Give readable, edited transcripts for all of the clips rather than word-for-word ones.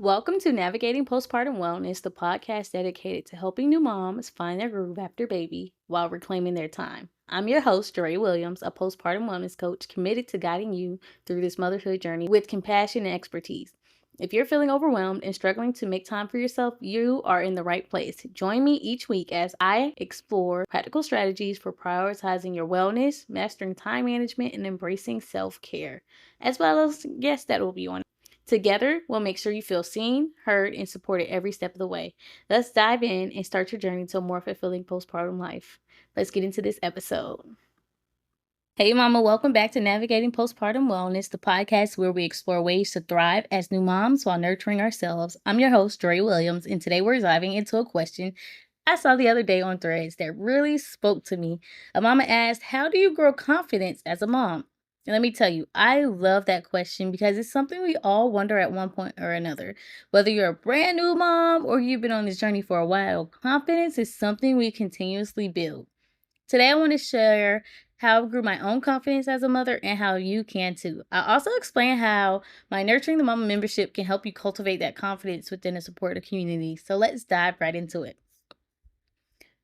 Welcome to Navigating Postpartum Wellness, the podcast dedicated to helping new moms find their groove after baby while reclaiming their time. I'm your host, Jaree Williams, a postpartum wellness coach committed to guiding you through this motherhood journey with compassion and expertise. If you're feeling overwhelmed and struggling to make time for yourself, you are in the right place. Join me each week as I explore practical strategies for prioritizing your wellness, mastering time management, and embracing self-care, as well as guests that will be on. Together, we'll make sure you feel seen, heard, and supported every step of the way. Let's dive in and start your journey to a more fulfilling postpartum life. Let's get into this episode. Hey, Mama, welcome back to Navigating Postpartum Wellness, the podcast where we explore ways to thrive as new moms while nurturing ourselves. I'm your host, Jaree Williams, and today we're diving into a question I saw the other day on Threads that really spoke to me. A mama asked, how do you grow confidence as a mom? And let me tell you, I love that question because it's something we all wonder at one point or another. Whether you're a brand new mom or you've been on this journey for a while, confidence is something we continuously build. Today, I want to share how I grew my own confidence as a mother and how you can too. I'll also explain how my Nurturing the Mama membership can help you cultivate that confidence within a supportive community. So let's dive right into it.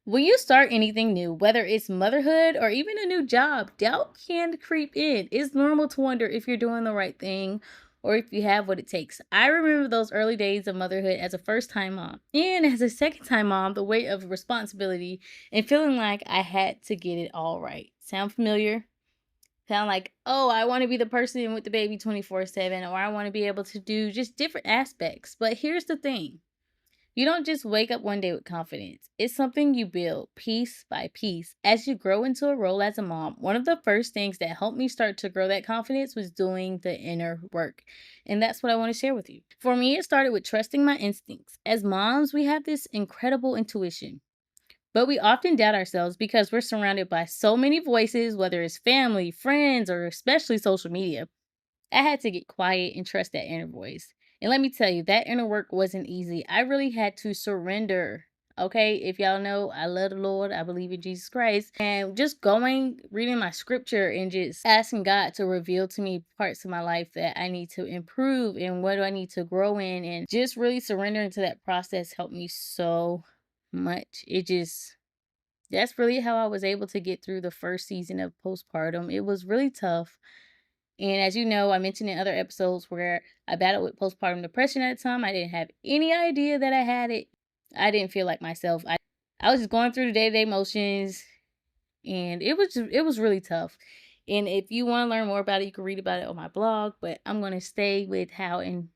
When you start anything new, whether it's motherhood or even a new job, doubt can creep in. It's normal to wonder if you're doing the right thing or if you have what it takes. I remember those early days of motherhood as a first time mom and as a second time mom, the weight of responsibility and feeling like I had to get it all right. Sound familiar? Sound like, oh, I want to be the person with the baby 24/7, or I want to be able to do just different aspects. But here's the thing. You don't just wake up one day with confidence. It's something you build piece by piece. As you grow into a role as a mom, one of the first things that helped me start to grow that confidence was doing the inner work. And that's what I want to share with you. For me, it started with trusting my instincts. As moms, we have this incredible intuition. But we often doubt ourselves because we're surrounded by so many voices, whether it's family, friends, or especially social media. I had to get quiet and trust that inner voice. And let me tell you, that inner work wasn't easy. I really had to surrender. Okay, if y'all know, I love the Lord. I believe in Jesus Christ. And just going, reading my scripture and just asking God to reveal to me parts of my life that I need to improve and what do I need to grow in. And just really surrendering to that process helped me so much. That's really how I was able to get through the first season of postpartum. It was really tough. And as you know, I mentioned in other episodes where I battled with postpartum depression at the time. I didn't have any idea that I had it. I didn't feel like myself. I was just going through the day-to-day motions and it was really tough. And if you want to learn more about it, you can read about it on my blog, but I'm going to stay with how and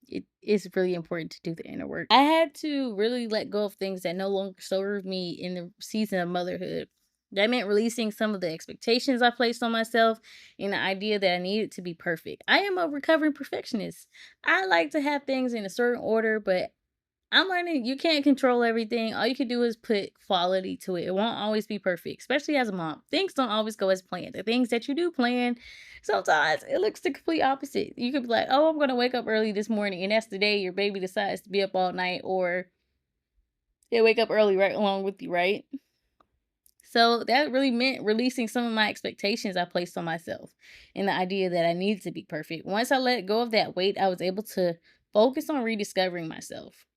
it is really important to do the inner work. I had to really let go of things that no longer served me in the season of motherhood. That meant releasing some of the expectations I placed on myself and the idea that I needed to be perfect. I am a recovering perfectionist. I like to have things in a certain order, but I'm learning you can't control everything. All you can do is put quality to it. It won't always be perfect, especially as a mom. Things don't always go as planned. The things that you do plan, sometimes it looks the complete opposite. You could be like, oh, I'm going to wake up early this morning, and that's the day your baby decides to be up all night, or they wake up early right along with you, right? So that really meant releasing some of my expectations I placed on myself and the idea that I needed to be perfect. Once I let go of that weight, I was able to focus on rediscovering myself.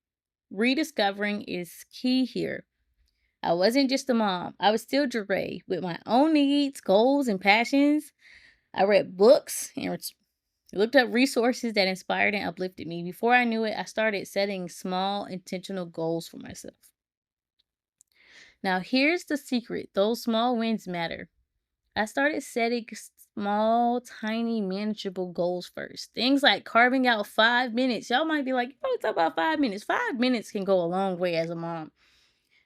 Rediscovering is key here. I wasn't just a mom. I was still Jaree with my own needs, goals, and passions. I read books and looked up resources that inspired and uplifted me. Before I knew it, I started setting small, intentional goals for myself. Now, here's the secret. Those small wins matter. I started setting small, tiny, manageable goals first. Things like carving out 5 minutes. Y'all might be like, you probably talk about 5 minutes. 5 minutes can go a long way as a mom.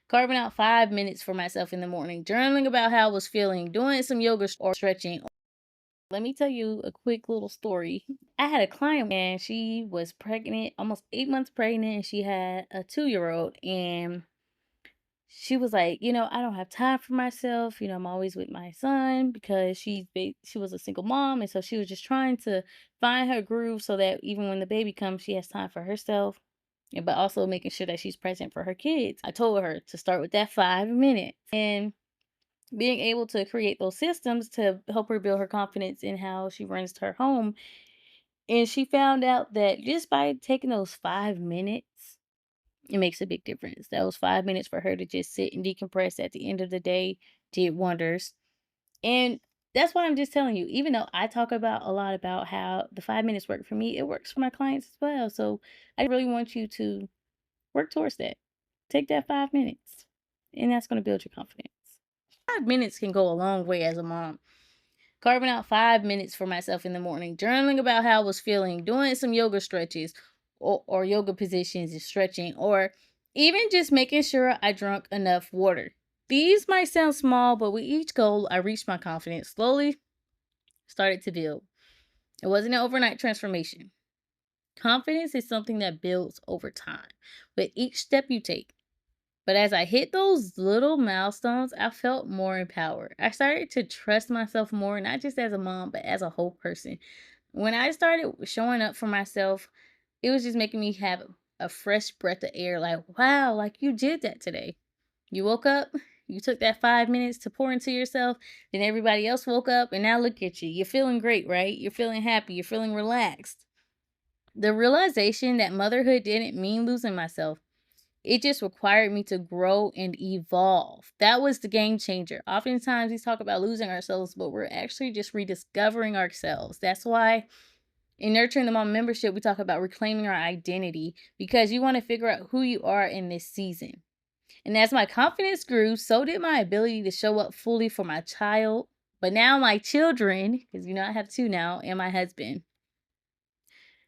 Carving out 5 minutes for myself in the morning, journaling about how I was feeling, doing some yoga or stretching. Let me tell you a quick little story. I had a client and she was pregnant, almost 8 months pregnant, and she had a 2-year-old. And she was like, I don't have time for myself. I'm always with my son because she was a single mom. And so she was just trying to find her groove so that even when the baby comes, she has time for herself. But also making sure that she's present for her kids. I told her to start with that 5 minutes and being able to create those systems to help her build her confidence in how she runs her home. And she found out that just by taking those 5 minutes, it makes a big difference. Those 5 minutes for her to just sit and decompress at the end of the day did wonders. And that's why I'm just telling you, even though I talk about a lot about how the 5 minutes work for me, it works for my clients as well. So I really want you to work towards that. Take that 5 minutes, and that's going to build your confidence. 5 minutes can go a long way as a mom. Carving out 5 minutes for myself in the morning, journaling about how I was feeling, doing some yoga stretches or yoga positions and stretching, or even just making sure I drank enough water. These might sound small, but with each goal, I reached my confidence slowly, started to build. It wasn't an overnight transformation. Confidence is something that builds over time with each step you take. But as I hit those little milestones, I felt more empowered. I started to trust myself more, not just as a mom, but as a whole person. When I started showing up for myself, it was just making me have a fresh breath of air. Like, wow, like you did that today. You woke up, you took that 5 minutes to pour into yourself, then everybody else woke up, and now look at you. You're feeling great, right? You're feeling happy, you're feeling relaxed. The realization that motherhood didn't mean losing myself. It just required me to grow and evolve. That was the game changer. Oftentimes we talk about losing ourselves, but we're actually just rediscovering ourselves. That's why in Nurturing the Mom membership, we talk about reclaiming our identity, because you want to figure out who you are in this season. And as my confidence grew, so did my ability to show up fully for my child, but now my children, because I have two now, and my husband.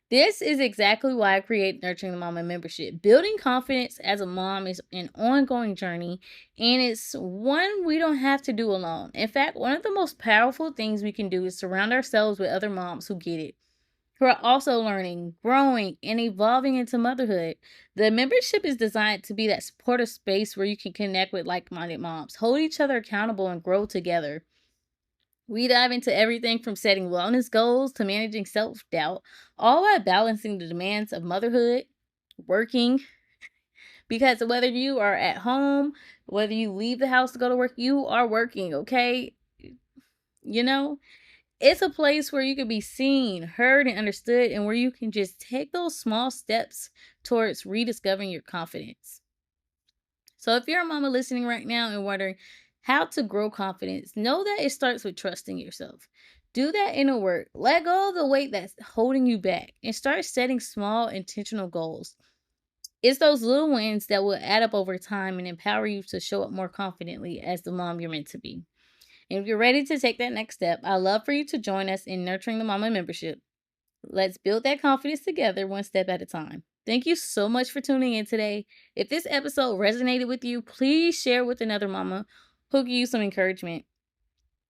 This is exactly why I created Nurturing the Mama membership. Building confidence as a mom is an ongoing journey, and it's one we don't have to do alone. In fact, one of the most powerful things we can do is surround ourselves with other moms who get it, who are also learning, growing, and evolving into motherhood. The membership is designed to be that supportive space where you can connect with like-minded moms, hold each other accountable, and grow together. We dive into everything from setting wellness goals to managing self-doubt, all while balancing the demands of motherhood, working, because whether you are at home, whether you leave the house to go to work, you are working, okay? You know, it's a place where you can be seen, heard, and understood, and where you can just take those small steps towards rediscovering your confidence. So if you're a mama listening right now and wondering how to grow confidence, know that it starts with trusting yourself. Do that inner work. Let go of the weight that's holding you back and start setting small, intentional goals. It's those little wins that will add up over time and empower you to show up more confidently as the mom you're meant to be. And if you're ready to take that next step, I'd love for you to join us in Nurturing the Mama membership. Let's build that confidence together, one step at a time. Thank you so much for tuning in today. If this episode resonated with you, please share with another mama who can use some encouragement.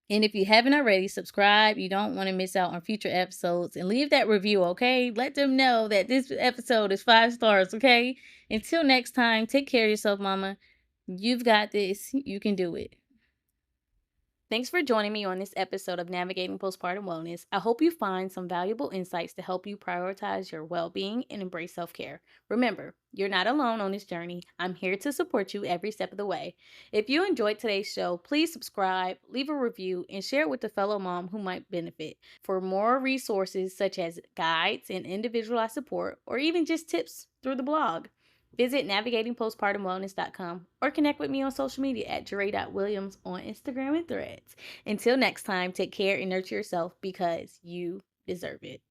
And if you haven't already, subscribe. You don't want to miss out on future episodes, and leave that review, okay? Let them know that this episode is 5 stars, okay? Until next time, take care of yourself, mama. You've got this. You can do it. Thanks for joining me on this episode of Navigating Postpartum Wellness. I hope you find some valuable insights to help you prioritize your well-being and embrace self-care. Remember, you're not alone on this journey. I'm here to support you every step of the way. If you enjoyed today's show, please subscribe, leave a review, and share it with a fellow mom who might benefit. For more resources such as guides and individualized support, or even just tips through the blog, visit navigatingpostpartumwellness.com or connect with me on social media at Jaree.Williams on Instagram and Threads. Until next time, take care and nurture yourself because you deserve it.